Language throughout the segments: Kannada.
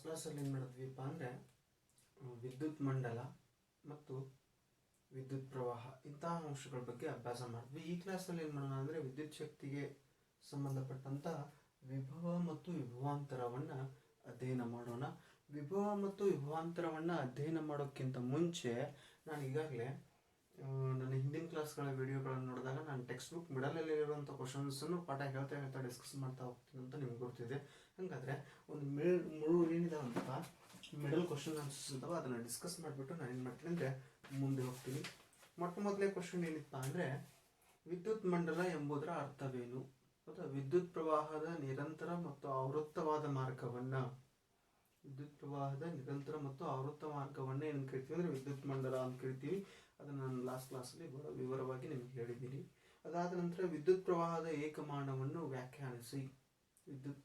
ಕ್ಲಾಸಲ್ಲಿ ಏನು ಮಾಡಿದ್ವಿಪ್ಪ ಅಂದರೆ ವಿದ್ಯುತ್ ಮಂಡಲ ಮತ್ತು ವಿದ್ಯುತ್ ಪ್ರವಾಹ ಇಂತಹ ಅಂಶಗಳ ಬಗ್ಗೆ ಅಭ್ಯಾಸ ಮಾಡಿದ್ವಿ. ಈ ಕ್ಲಾಸಲ್ಲಿ ಏನು ಮಾಡೋಣ ಅಂದರೆ ವಿದ್ಯುತ್ ಶಕ್ತಿಗೆ ಸಂಬಂಧಪಟ್ಟಂತಹ ವಿಭವ ಮತ್ತು ವಿಭವಾಂತರವನ್ನು ಅಧ್ಯಯನ ಮಾಡೋಣ. ವಿಭವ ಮತ್ತು ವಿಭವಾಂತರವನ್ನು ಅಧ್ಯಯನ ಮಾಡೋಕ್ಕಿಂತ ಮುಂಚೆ ನಾನು ಈಗಾಗಲೇ ನನ್ನ ಹಿಂದಿನ ಕ್ಲಾಸ್ಗಳ ವಿಡಿಯೋಗಳನ್ನು ನೋಡಿದಾಗ ನಾನು ಟೆಕ್ಸ್ಟ್ ಬುಕ್ ಮಿಡಲಲ್ಲಿರುವಂಥ ಕ್ವಶನ್ಸನ್ನು ಪಾಠ ಹೇಳ್ತಾ ಡಿಸ್ಕಸ್ ಮಾಡ್ತಾ ಹೋಗ್ತೀನಿ ಅಂತ ನಿಮ್ಗೆ ಗೊತ್ತಿದೆ. ಹಾಗಾದರೆ ಒಂದು ಮುಳು ಏನಿದಾವಂತ ಮಿಡಲ್ ಕ್ವಶನ್ ಆನ್ಸರ್ಸ್ ಇದ್ದಾವೆ, ಅದನ್ನು ಡಿಸ್ಕಸ್ ಮಾಡಿಬಿಟ್ಟು ನಾನು ಏನು ಮಾಡ್ತೀನಿ ಅಂದರೆ ಮುಂದೆ ಹೋಗ್ತೀನಿ. ಮೊದಲೇ ಕ್ವಶನ್ ಏನಿಪ್ಪ ಅಂದರೆ ವಿದ್ಯುತ್ ಮಂಡಲ ಎಂಬುದರ ಅರ್ಥವೇನು? ಹೌದಾ, ವಿದ್ಯುತ್ ಪ್ರವಾಹದ ನಿರಂತರ ಮತ್ತು ಆವೃತ್ತವಾದ ಮಾರ್ಗವನ್ನು ಏನು ಕರಿತೀವಿ ಅಂದರೆ ವಿದ್ಯುತ್ ಮಂಡಲ ಅಂತ ಕರಿತೀವಿ. ಅದನ್ನು ನಾನು ಲಾಸ್ಟ್ ಕ್ಲಾಸಲ್ಲಿ ಬಹಳ ವಿವರವಾಗಿ ನಿಮಗೆ ಹೇಳಿದ್ದೀನಿ. ಅದಾದ ನಂತರ ವಿದ್ಯುತ್ ಪ್ರವಾಹದ ಏಕಮಾನವನ್ನು ವ್ಯಾಖ್ಯಾನಿಸಿ. ವಿದ್ಯುತ್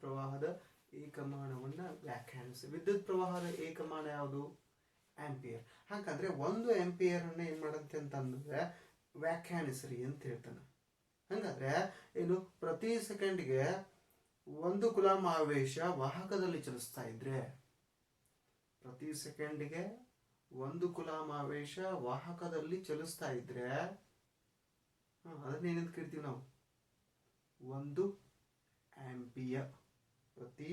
ಪ್ರವಾಹದ ಏಕಮಾನ ಯಾವುದು? ಆಂಪಿಯರ್. ಹಾಗಾದರೆ 1 ಆಂಪಿಯರನ್ನು ಏನು ಮಾಡುತ್ತೆ ಅಂತಂದರೆ ವ್ಯಾಖ್ಯಾನಿಸ್ರಿ ಅಂತ ಹೇಳ್ತಾನೆ. ಹಾಗಾದರೆ ಏನು, ಪ್ರತಿ ಸೆಕೆಂಡ್ಗೆ 1 ಕುಲಾಂ ಆವೇಶ ವಾಹಕದಲ್ಲಿ ಚಲಿಸ್ತಾ ಇದ್ರೆ, ಪ್ರತಿ ಸೆಕೆಂಡ್ಗೆ 1 ಕುಲಾಂ ಆವೇಶ ವಾಹಕದಲ್ಲಿ ಚಲಿಸ್ತಾ ಇದ್ರೆ ಅದನ್ನೇನಂತ ಕರಿತೀವಿ ನಾವು? 1 ಆಂಪಿಯರ್. ಪ್ರತಿ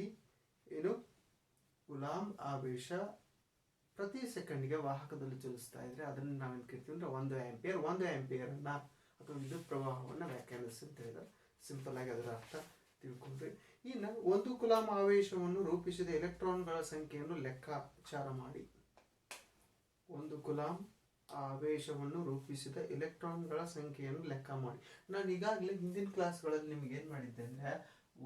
ಕುಲಾಂ ಆವೇಶ ಪ್ರತಿ ಸೆಕೆಂಡ್ಗೆ ವಾಹಕದಲ್ಲಿ ಚಲಿಸ್ತಾ ಇದ್ರೆ ಅದನ್ನು ನಾವೇನು ಕರಿತೀವಿ ಅಂದರೆ 1 ಆಂಪಿಯರ್. 1 ಆಂಪಿಯರನ್ನು ಅಥವಾ ವಿದ್ಯುತ್ ಪ್ರವಾಹವನ್ನು ವ್ಯಾಖ್ಯಾನಿಸಿ ಅಂತ ಹೇಳಿದ್ರೆ ಸಿಂಪಲ್ ಆಗಿ ಅದರ ಅರ್ಥ ತಿಳ್ಕೊಂಡ್ರಿ. ಇನ್ನು 1 ಕುಲಾಂ ಆವೇಶವನ್ನು ರೂಪಿಸಿದ ಎಲೆಕ್ಟ್ರಾನ್ಗಳ ಸಂಖ್ಯೆಯನ್ನು ಲೆಕ್ಕಾಚಾರ ಮಾಡಿ. 1 ಕುಲಾಂ ಆವೇಶವನ್ನು ರೂಪಿಸಿದ ಎಲೆಕ್ಟ್ರಾನ್ಗಳ ಸಂಖ್ಯೆಯನ್ನು ಲೆಕ್ಕ ಮಾಡಿ. ನಾನು ಈಗಾಗಲೇ ಹಿಂದಿನ ಕ್ಲಾಸ್ಗಳಲ್ಲಿ ನಿಮ್ಗೆ ಏನು ಮಾಡಿದ್ದೆ ಅಂದರೆ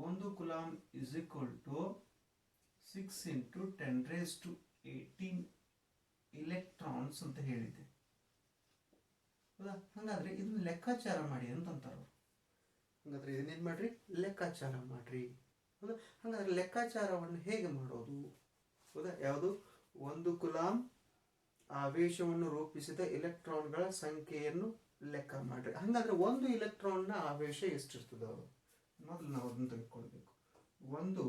1 ಕುಲಾಂ ಇಸ್ ಈಕ್ವಲ್ ಟು 6 × 10⁻18 ಇಲೆಕ್ಟ್ರಾನ್ಸ್ ಅಂತ ಹೇಳಿದ್ದೆ. ಹೌದಾ, ಹಾಗಾದರೆ ಇದನ್ನ ಲೆಕ್ಕಾಚಾರ ಮಾಡಿ ಅಂತಂತಾರೆ. ಹಾಗಾದರೆ ಇದನ್ನೇನು ಮಾಡ್ರಿ? ಲೆಕ್ಕಾಚಾರ ಮಾಡ್ರಿ. ಹೌದಾ, ಹಾಗಾದರೆ ಲೆಕ್ಕಾಚಾರವನ್ನು ಹೇಗೆ ಮಾಡೋದು? ಹೌದಾ, ಯಾವುದು? 1 ಕುಲಾಂ ಆವೇಶವನ್ನು ರೂಪಿಸಿದ ಎಲೆಕ್ಟ್ರಾನ್ಗಳ ಸಂಖ್ಯೆಯನ್ನು ಲೆಕ್ಕ ಮಾಡ್ರಿ. ಹಾಗಾದರೆ 1 ಇಲೆಕ್ಟ್ರಾನ್ನ ಆವೇಶ ಎಷ್ಟಿರ್ತದೆ? ಮೊದಲು ನಾವು ಅದನ್ನು ತೆಗೆದುಕೊಳ್ಬೇಕು. 1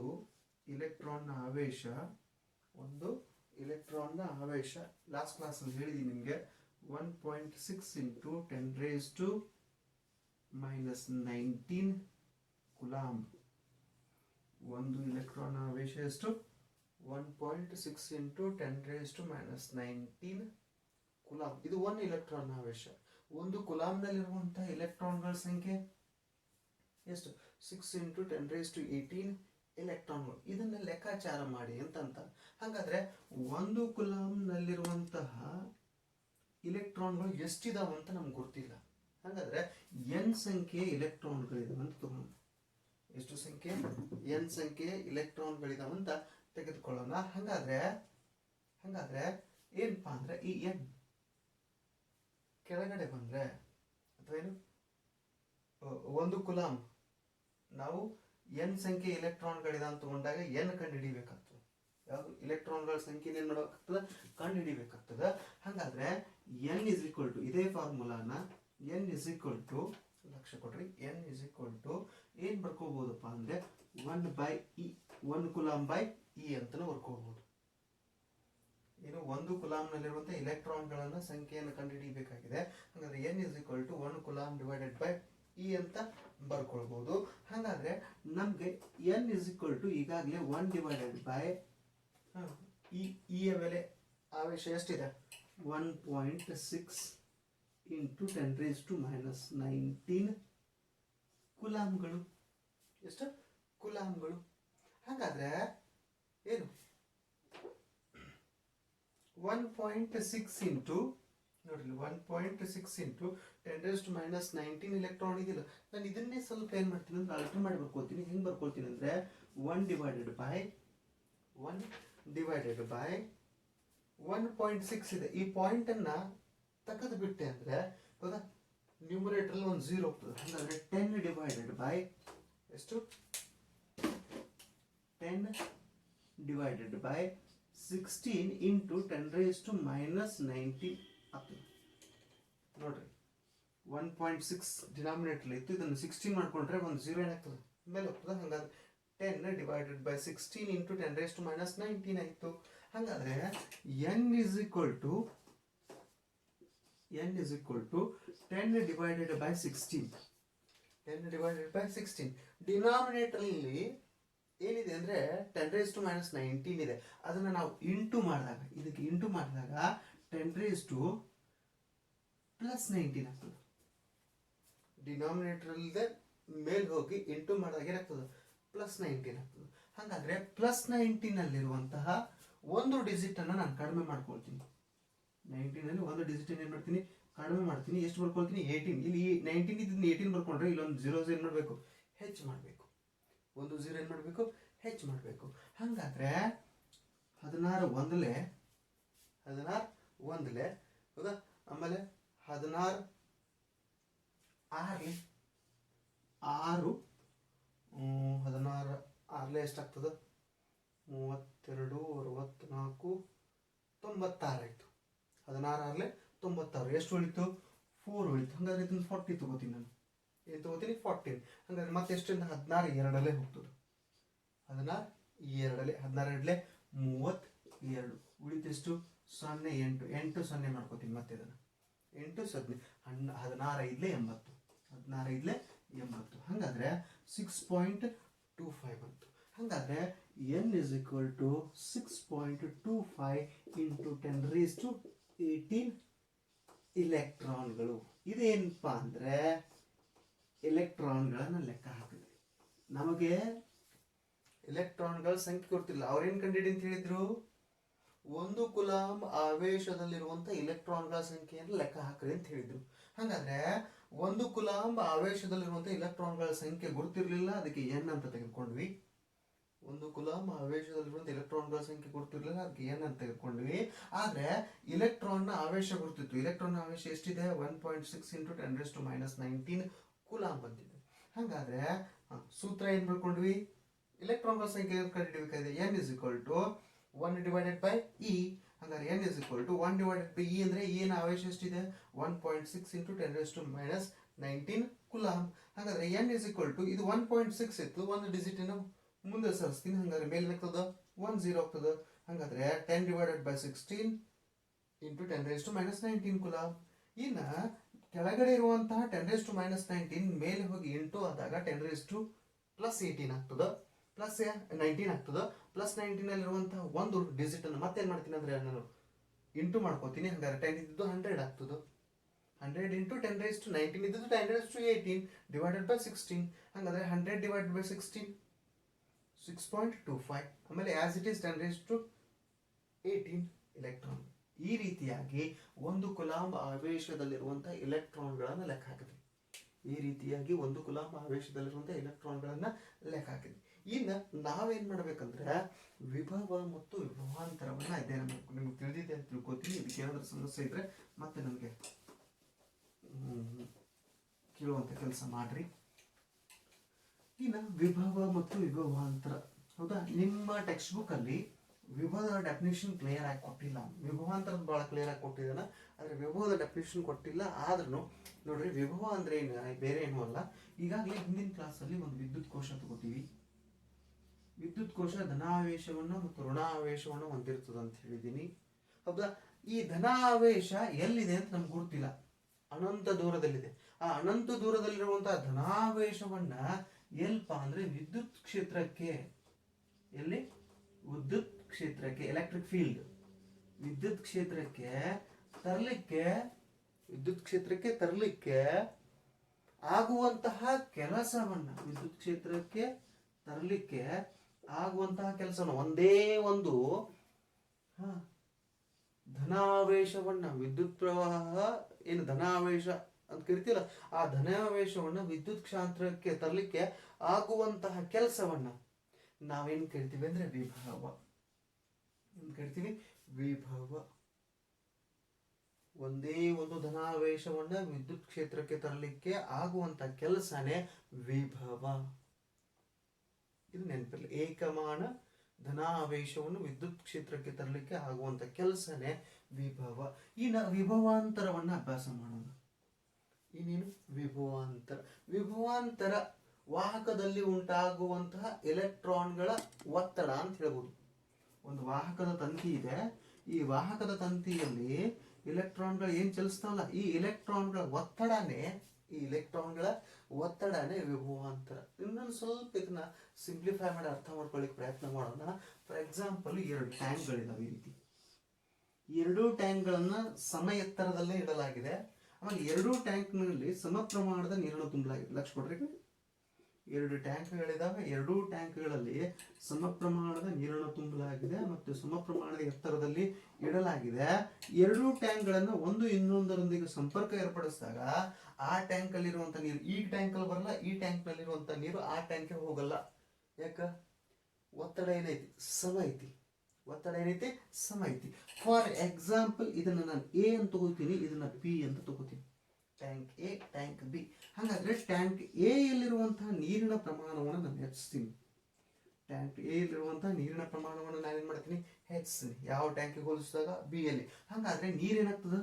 ಇಲೆಕ್ಟ್ರಾನ್ನ ಆವೇಶ ಲಾಸ್ಟ್ ಕ್ಲಾಸಲ್ಲಿ ಹೇಳಿದ್ದೀನಿ ನಿಮಗೆ 1.6 × 10⁻19 ಕುಲಾಂ. 1 ಇಲೆಕ್ಟ್ರಾನ್ ಆವೇಶ ಎಷ್ಟು? 1.6 × 10⁻19 ಕುಲಾಂ. ಇದು 1 ಇಲೆಕ್ಟ್ರಾನ್ ಆವೇಶ. 1 ಕುಲಾಂನಲ್ಲಿರುವಂತಹ ಎಲೆಕ್ಟ್ರಾನ್ಗಳ ಸಂಖ್ಯೆ ಎಷ್ಟು? 6 × 10⁻18 ಎಲೆಕ್ಟ್ರಾನ್ಗಳು. ಇದನ್ನು ಲೆಕ್ಕಾಚಾರ ಮಾಡಿ ಅಂತ. ಹಾಗಾದರೆ 1 ಕುಲಾಂನಲ್ಲಿರುವಂತಹ ಇಲೆಕ್ಟ್ರಾನ್ಗಳು ಎಷ್ಟಿದಾವೆ ಅಂತ ನಮ್ಗೆ ಗೊತ್ತಿಲ್ಲ. ಹಾಗಾದರೆ n ಸಂಖ್ಯೆ ಇಲೆಕ್ಟ್ರಾನ್ಗಳಿದಾವೆ ಅಂತ ತಗೊಂಡು, ಎಷ್ಟು ಸಂಖ್ಯೆ? n ಸಂಖ್ಯೆ ಇಲೆಕ್ಟ್ರಾನ್ಗಳಿದಾವೆ ಅಂತ ತೆಗೆದುಕೊಳ್ಳೋಣ. ಹಾಗಾದರೆ ಏನಪ್ಪಾ ಅಂದರೆ ಈ n ಕೆಳಗಡೆ ಬಂದರೆ ಅಥವಾ ಏನು 1 ಕುಲಾಂ ನಾವು n ಸಂಖ್ಯೆ ಇಲೆಕ್ಟ್ರಾನ್ಗಳಿದೆ ಅಂತ ತಗೊಂಡಾಗ n ಕಂಡು ಹಿಡಿಬೇಕಾಗ್ತದೆ. ಯಾವುದು? ಇಲೆಕ್ಟ್ರಾನ್ಗಳ ಸಂಖ್ಯೆ ಏನು ಮಾಡಬೇಕಾಗ್ತದೆ? ಕಂಡು ಹಿಡಿಬೇಕಾಗ್ತದೆ. ಹಾಗಾದರೆ n ಇಸ್ ಈಕ್ವಲ್ ಟು, ಇದೇ ಫಾರ್ಮುಲಾನ n ಇಸ್ ಈಕ್ವಲ್ ಟು, ಲಕ್ಷ ಕೊಡ್ರಿ, n ಇಸ್ ಈಕ್ವಲ್ ಟು ಏನು ಬರ್ಕೋಬೋದಪ್ಪ ಅಂದರೆ 1 ಕುಲಾಂ ಬೈ ಇ ಅಂತಲೂ ಬರ್ಕೋಬಹುದು. ಏನು, 1 ಕುಲಾಂನಲ್ಲಿರುವಂಥ ಇಲೆಕ್ಟ್ರಾನ್ಗಳನ್ನು ಸಂಖ್ಯೆಯನ್ನು ಕಂಡುಹಿಡಿಯಬೇಕಾಗಿದೆ. ಹಾಗಾದರೆ n is equal to 1 coulomb divided by E ಅಂತ ಬರ್ಕೊಳ್ಬೋದು. ಹಾಗಾದರೆ ನಮಗೆ n ಇಸ್ ಈಕ್ವಲ್ ಟು ಈಗಾಗಲೇ 1 ಡಿವೈಡೆಡ್ ಬೈ ಇಯ ಬೆಲೆ ಆವೇಶ ಎಷ್ಟಿದೆ? 1.6 × 10⁻19 ಕುಲಾಂಗಳು. ಎಷ್ಟು ಕುಲಾಂಗಳು? ಹಾಗಾದರೆ ಏನು 1.6 ನೋಡ್ರಿ 1.6 × 10⁻19 ಎಲೆಕ್ಟ್ರಾನ್ ಇದಿಲ್ಲ. ನಾನು ಇದನ್ನೇ ಸ್ವಲ್ಪ ಏನು ಮಾಡ್ತೀನಿ ಅಂದರೆ ಅಲ್ಟರ್ ಮಾಡಿ ಬರ್ಕೊಳ್ತೀನಿ. ಹೆಂಗೆ ಬರ್ಕೊಳ್ತೀನಿ ಅಂದರೆ 1 ಡಿವೈಡೆಡ್ ಬೈ 1.6 ಇದೆ. ಈ ಪಾಯಿಂಟನ್ನು ತೆಗೆದು ಬಿಟ್ಟೆ ಅಂದರೆ ಹೌದಾ, ನ್ಯೂಮರೇಟರಲ್ಲಿ ಒಂದು 0 ಹೋಗ್ತದೆ. ಹಾಗಾದರೆ 10 ಡಿವೈಡೆಡ್ ಬೈ ಎಷ್ಟು? 10 ಡಿವೈಡೆಡ್ ಬೈ 16 × 10⁻19 ಆಗ್ತದೆ. ನೋಡ್ರಿ 1.6 ಡಿನಾಮಿನೇಟರ್ ಇತ್ತು, ಇದನ್ನು 16 ಮಾಡ್ಕೊಂಡ್ರೆ ಒಂದು 0 ಏನಾಗ್ತದೆ? ಮೇಲೆ ಹೋಗ್ತದೆ. ಹಾಗಾದ್ರೆ 10 ಡಿವೈಡೆಡ್ ಬೈ 16 ಇಂಟು 10⁻⁻19 ಆಯಿತು. ಹಾಗಾದರೆ n is equal to 10 divided by 16. 10 divided by 16. ಡಿನಾಮಿನೇಟರಲ್ಲಿ ಏನಿದೆ ಅಂದರೆ 10⁻⁻19 ಇದೆ. ಅದನ್ನು ನಾವು ಇಂಟು ಮಾಡಿದಾಗ, ಇದಕ್ಕೆ ಇಂಟು ಮಾಡಿದಾಗ 10⁻+19 ಆಗ್ತದೆ. ಡಿನಾಮಿನೇಟರಲ್ಲಿದೆ ಮೇಲೆ ಹೋಗಿ ಇಂಟು ಮಾಡಿದಾಗ ಏನಾಗ್ತದೆ, +19 ಆಗ್ತದೆ. ಹಾಗಾದರೆ +19ನಲ್ಲಿರುವಂತಹ ಒಂದು ಡಿಜಿಟನ್ನು ನಾನು ಕಡಿಮೆ ಮಾಡ್ಕೊಳ್ತೀನಿ. 19ನಲ್ಲಿ ಒಂದು ಡಿಜಿಟನ್ನು ಏನು ಮಾಡ್ತೀನಿ, ಕಡಿಮೆ ಮಾಡ್ತೀನಿ. ಎಷ್ಟು ಬರ್ಕೊಳ್ತೀನಿ, 18. ಇಲ್ಲಿ 19 ಇದನ್ನು 18 ಬರ್ಕೊಂಡ್ರೆ ಇಲ್ಲೊಂದು 0 ಏನು ಮಾಡಬೇಕು, ಹೆಚ್ಚು ಮಾಡಬೇಕು. ಒಂದು 0 ಏನು ಮಾಡಬೇಕು, ಹೆಚ್ಚು ಮಾಡಬೇಕು. ಹಾಗಾದರೆ 16 ಒಂದಲೇ ಹೌದಾ. ಆಮೇಲೆ 16 6 16 6 ಎಷ್ಟಾಗ್ತದೆ, 32 64 96 ಆಯಿತು. 16 96. ಎಷ್ಟು ಉಳಿತು, 4 ಉಳಿತು. ಹಾಗಾದ್ರೆ ಇದನ್ನು 40 ತೊಗೋತೀನಿ ನಾನು. ಏನು ತೊಗೋತೀನಿ, 14. ಹಾಗಾದ್ರೆ ಮತ್ತೆ ಎಷ್ಟರಿಂದ 16 2 ಹೋಗ್ತದೆ. 16 2 16 32 ಉಳಿತೆಷ್ಟು, 0 8 8 0 ಮಾಡ್ಕೋತೀನಿ. ಮತ್ತೆ ಇದನ್ನು 8 0 16 5 80. 16 5 80. ಹಾಗಾದರೆ 6.25 ಬಂತು. ಹಾಗಾದರೆ n is equal to 6.25 into 10⁻18 ಇಲೆಕ್ಟ್ರಾನ್ಗಳು. ಇದೇನಪ್ಪ ಅಂದರೆ ಎಲೆಕ್ಟ್ರಾನ್ಗಳನ್ನು ಲೆಕ್ಕ ಹಾಕಿದ್ವಿ. ನಮಗೆ ಎಲೆಕ್ಟ್ರಾನ್ಗಳ ಸಂಖ್ಯೆ ಗೊತ್ತಿಲ್ಲ. ಅವ್ರೇನು ಕಂಡಿಡಿ ಅಂತ ಹೇಳಿದ್ರು, 1 ಕೂಲಂಬ್ ಆವೇಶದಲ್ಲಿರುವಂಥ ಇಲೆಕ್ಟ್ರಾನ್ಗಳ ಸಂಖ್ಯೆಯನ್ನು ಲೆಕ್ಕ ಹಾಕ್ರಿ ಅಂತ ಹೇಳಿದ್ರು. ಹಾಗಾದರೆ 1 ಕೂಲಂಬ್ ಆವೇಶದಲ್ಲಿರುವಂಥ ಇಲೆಕ್ಟ್ರಾನ್ಗಳ ಸಂಖ್ಯೆ ಗೊತ್ತಿರಲಿಲ್ಲ, ಅದಕ್ಕೆ n ಅಂತ ತೆಗೆದುಕೊಂಡ್ವಿ. 1 ಕೂಲಂಬ್ ಆವೇಶದಲ್ಲಿರುವಂಥ ಇಲೆಕ್ಟ್ರಾನ್ಗಳ ಸಂಖ್ಯೆ ಗೊತ್ತಿರಲಿಲ್ಲ, ಅದಕ್ಕೆ n ಅಂತ ತೆಗೆದುಕೊಂಡ್ವಿ. ಆದರೆ ಇಲೆಕ್ಟ್ರಾನ್ನ ಆವೇಶ ಗೊತ್ತಿತ್ತು. ಇಲೆಕ್ಟ್ರಾನ್ ಆವೇಶ ಎಷ್ಟಿದೆ, 1.6 ಇಂಟು 10⁻⁻19 ಕೂಲಂಬ್ ಬಂದಿದೆ. ಹಾಗಾದರೆ ಸೂತ್ರ ಏನು ಬರ್ಕೊಂಡ್ವಿ, ಇಲೆಕ್ಟ್ರಾನ್ಗಳ ಸಂಖ್ಯೆ ಕಂಡುಹಿಡಿಯಬೇಕಾಗಿದೆ. n is equal to 1 divided by e. ಹಾಗಾದ್ರೆ n is equal to 1 divided by e ಅಂದರೆ ಏನು ಆವೇಶ ಎಷ್ಟಿದೆ, 1.6 ಇಂಟು 10⁻⁻19 ಕೂಲಂಬ್. ಹಾಗಾದ್ರೆ n ಇಸ್ ಈಕ್ವಲ್ ಟು, ಇದು 1.6 ಇತ್ತು, ಒಂದು ಡಿಜಿಟನ್ನು ಮುಂದೆ ಸರಿಸ್ತೀನಿ. ಹಾಗಾದ್ರೆ ಮೇಲೆ ಆಗ್ತದೆ 1 0 ಆಗ್ತದೆ. ಹಾಗಾದ್ರೆ 10 ಡಿವೈಡೆಡ್ ಬೈ 16 ಇಂಟು 10⁻⁻19 ಕೂಲಂಬ್. ಇನ್ನು ಕೆಳಗಡೆ ಇರುವಂತಹ 10⁻⁻19 ಮೇಲೆ ಹೋಗಿ ಇಂಟು ಆದಾಗ 10⁻+18 ಆಗ್ತದೆ, +19 ಆಗ್ತದೆ. +19ನಲ್ಲಿರುವಂತಹ ಒಂದು ಡಿಜಿಟನ್ನು ಮತ್ತೇನು ಮಾಡ್ತೀನಿ ಅಂದರೆ ನಾನು ಇಂಟು ಮಾಡ್ಕೋತೀನಿ. ಹಾಗಾದ್ರೆ 10 ಇದ್ದು 100 ಆಗ್ತದೆ. 100 ಇಂಟು 10⁻19 ಇದ್ದು 10⁻18 ಡಿವೈಡೆಡ್ ಬೈ 16. ಹಾಗಾದ್ರೆ 100 ಡಿವೈಡೆಡ್ ಬೈ 16 6.25. ಆಮೇಲೆ ಆಸ್ ಇಟ್ ಈಸ್ 10⁻18 ಇಲೆಕ್ಟ್ರಾನ್. ಈ ರೀತಿಯಾಗಿ 1 ಕೂಲಂಬ್ ಆವೇಶದಲ್ಲಿರುವಂಥ ಇಲೆಕ್ಟ್ರಾನ್ಗಳನ್ನು ಲೆಕ್ಕ ಹಾಕಿದ್ವಿ. ಇನ್ನು ನಾವೇನು ಮಾಡಬೇಕಂದ್ರೆ ವಿಭವ ಮತ್ತು ವಿಭವಾಂತರವನ್ನು ಅಧ್ಯಯನ ಮಾಡಬೇಕು. ನಿಮ್ಗೆ ತಿಳಿದಿದೆ ಅಂತ ತಿಳ್ಕೊತೀನಿ. ಇದಕ್ಕೆ ಏನಾದರೂ ಸಮಸ್ಯೆ ಇದ್ದರೆ ಮತ್ತೆ ನನಗೆ ಕೇಳುವಂಥ ಕೆಲಸ ಮಾಡಿರಿ. ಇನ್ನು ವಿಭವ ಮತ್ತು ವಿಭವಾಂತರ, ಹೌದಾ. ನಿಮ್ಮ ಟೆಕ್ಸ್ಟ್ ಬುಕ್ಕಲ್ಲಿ ವಿಭವದ ಡೆಫಿನೇಷನ್ ಕ್ಲಿಯರ್ ಆಗಿ ಕೊಟ್ಟಿಲ್ಲ. ವಿಭವಾಂತರದ ಭಾಳ ಕ್ಲಿಯರ್ ಆಗಿ ಕೊಟ್ಟಿದ್ದಾನೆ, ಆದರೆ ವಿಭವದ ಡೆಫಿನೇಷನ್ ಕೊಟ್ಟಿಲ್ಲ. ಆದ್ರೂ ನೋಡ್ರಿ, ವಿಭವ ಅಂದರೆ ಏನು, ಬೇರೆ ಏನೂ ಅಲ್ಲ. ಈಗಾಗಲೇ ಹಿಂದಿನ ಕ್ಲಾಸಲ್ಲಿ ಒಂದು ವಿದ್ಯುತ್ ಕೋಶ ತಗೋತೀವಿ. ವಿದ್ಯುತ್ ಕೋಶ ಧನಾವೇಶವನ್ನು ಮತ್ತು ಋಣಾವೇಶವನ್ನು ಹೊಂದಿರ್ತದೆ ಅಂತ ಹೇಳಿದ್ದೀನಿ, ಹೌದಾ. ಈ ಧನಾವೇಶ ಎಲ್ಲಿದೆ ಅಂತ ನಮ್ಗೆ ಗೊತ್ತಿಲ್ಲ, ಅನಂತ ದೂರದಲ್ಲಿದೆ. ಆ ಅನಂತ ದೂರದಲ್ಲಿರುವಂತಹ ಧನಾವೇಶವನ್ನ ಎಲ್ಪ ಅಂದ್ರೆ ವಿದ್ಯುತ್ ಕ್ಷೇತ್ರಕ್ಕೆ, ಎಲ್ಲಿ, ವಿದ್ಯುತ್ ಕ್ಷೇತ್ರಕ್ಕೆ, ಎಲೆಕ್ಟ್ರಿಕ್ ಫೀಲ್ಡ್, ವಿದ್ಯುತ್ ಕ್ಷೇತ್ರಕ್ಕೆ ತರಲಿಕ್ಕೆ ಆಗುವಂತಹ ಕೆಲಸವನ್ನ, ವಿದ್ಯುತ್ ಕ್ಷೇತ್ರಕ್ಕೆ ತರಲಿಕ್ಕೆ ಆಗುವಂತಹ ಕೆಲಸವನ್ನು, ಒಂದೇ ಒಂದು ಧನಾವೇಶವನ್ನ, ವಿದ್ಯುತ್ ಪ್ರವಾಹ ಏನು ಧನಾವೇಶ ಅಂತ ಕರಿತೀರ, ಆ ಧನಾವೇಶವನ್ನ ವಿದ್ಯುತ್ ಕ್ಷೇತ್ರಕ್ಕೆ ತರಲಿಕ್ಕೆ ಆಗುವಂತಹ ಕೆಲಸವನ್ನ ನಾವೇನು ಕರಿತೀವಿ ಅಂದ್ರೆ ವಿಭವ. ಏನು ಕರಿತೀವಿ? ವಿಭವ. ಒಂದೇ ಒಂದು ಧನಾವೇಶವನ್ನ ವಿದ್ಯುತ್ ಕ್ಷೇತ್ರಕ್ಕೆ ತರಲಿಕ್ಕೆ ಆಗುವಂತ ಕೆಲಸನೇ ವಿಭವ. ಇದು ನೆನಪಿರಲಿ. ಏಕಮಾನ ಧನಾವೇಶವನ್ನು ವಿದ್ಯುತ್ ಕ್ಷೇತ್ರಕ್ಕೆ ತರಲಿಕ್ಕೆ ಆಗುವಂತ ಕೆಲಸನೇ ವಿಭವ. ಇನ್ನು ವಿಭವಾಂತರವನ್ನ ಅಭ್ಯಾಸ ಮಾಡೋಣ. ಇನ್ನೇನು ವಿಭವಾಂತರ. ವಿಭವಾಂತರ ವಾಹಕದಲ್ಲಿ ಉಂಟಾಗುವಂತಹ ಎಲೆಕ್ಟ್ರಾನ್ಗಳ ಒತ್ತಡ ಅಂತ ಹೇಳ್ಬೋದು. ಒಂದು ವಾಹಕದ ತಂತಿ ಇದೆ, ಈ ವಾಹಕದ ತಂತಿಯಲ್ಲಿ ಇಲೆಕ್ಟ್ರಾನ್ಗಳು ಏನ್ ಚಲಿಸ್ತಾವಲ್ಲ, ಈ ಎಲೆಕ್ಟ್ರಾನ್ಗಳ ಒತ್ತಡನೇ ವಿಭವಾಂತರ. ಇನ್ನೊಂದು ಸ್ವಲ್ಪ ಇದನ್ನ ಸಿಂಪ್ಲಿಫೈ ಮಾಡಿ ಅರ್ಥ ಮಾಡ್ಕೊಳ್ಳಿಕ್ಕೆ ಪ್ರಯತ್ನ ಮಾಡೋಣ. For example, 2 ಟ್ಯಾಂಕ್ಗಳಿದಾವೆ. ಈ ರೀತಿ 2 ಟ್ಯಾಂಕ್ಗಳನ್ನ ಸಮ ಎತ್ತರದಲ್ಲೇ ಇಡಲಾಗಿದೆ. ಆಮೇಲೆ 2 ಟ್ಯಾಂಕ್ನಲ್ಲಿ ಸಮ ಪ್ರಮಾಣದ ನೀರನ್ನು ತುಂಬಲಾಗಿದೆ. ಲಕ್ಷ ಕೊಡ್ರಿ, 2 ಟ್ಯಾಂಕ್ಗಳಿದಾವೆ. 2 ಟ್ಯಾಂಕ್ಗಳಲ್ಲಿ ಸಮ ಪ್ರಮಾಣದ ನೀರನ್ನು ತುಂಬಲಾಗಿದೆ ಮತ್ತು ಸಮ ಪ್ರಮಾಣದ ಎತ್ತರದಲ್ಲಿ ಇಡಲಾಗಿದೆ. 2 ಟ್ಯಾಂಕ್ಗಳನ್ನು ಒಂದು ಇನ್ನೊಂದರೊಂದಿಗೆ ಸಂಪರ್ಕ ಏರ್ಪಡಿಸಿದಾಗ ಆ ಟ್ಯಾಂಕ್ ಅಲ್ಲಿರುವಂತ ನೀರು ಈ ಟ್ಯಾಂಕ್ ಅಲ್ಲಿ ಬರಲ್ಲ, ಈ ಟ್ಯಾಂಕ್ ನಲ್ಲಿರುವಂತ ನೀರು ಆ ಟ್ಯಾಂಕ್ ಹೋಗಲ್ಲ. ಯಾಕ? ಒತ್ತಡ ಏನೈತಿ? ಸಮ ಐತಿ. ಫಾರ್ ಎಕ್ಸಾಂಪಲ್, ಇದನ್ನ ನಾನು ಎ ಅಂತ ತಗೋತೀನಿ, ಇದನ್ನ ಬಿ ಅಂತ ತಗೋತೀನಿ. Tank A, tank B. ಹಾಗಾದ್ರೆ ಟ್ಯಾಂಕ್ ಎ ಯಲ್ಲಿರುವಂತಹ ನೀರಿನ ಪ್ರಮಾಣವನ್ನು ನಾನು ಹೆಚ್ಚಿಸ್ತೀನಿ. ಟ್ಯಾಂಕ್ ಎ ಯಲ್ಲಿರುವಂತಹ ನೀರಿನ ಪ್ರಮಾಣವನ್ನು ನಾನೇನ್ ಮಾಡ್ತೀನಿ? ಹೆಚ್ಚಿಸ್ತೀನಿ. ಯಾವ ಟ್ಯಾಂಕಿಗೆ ಹೋಲಿಸಿದಾಗ? ಬಿ ಯಲ್ಲಿ. ಹಾಗಾದ್ರೆ ನೀರೇನಾಗ್ತದ?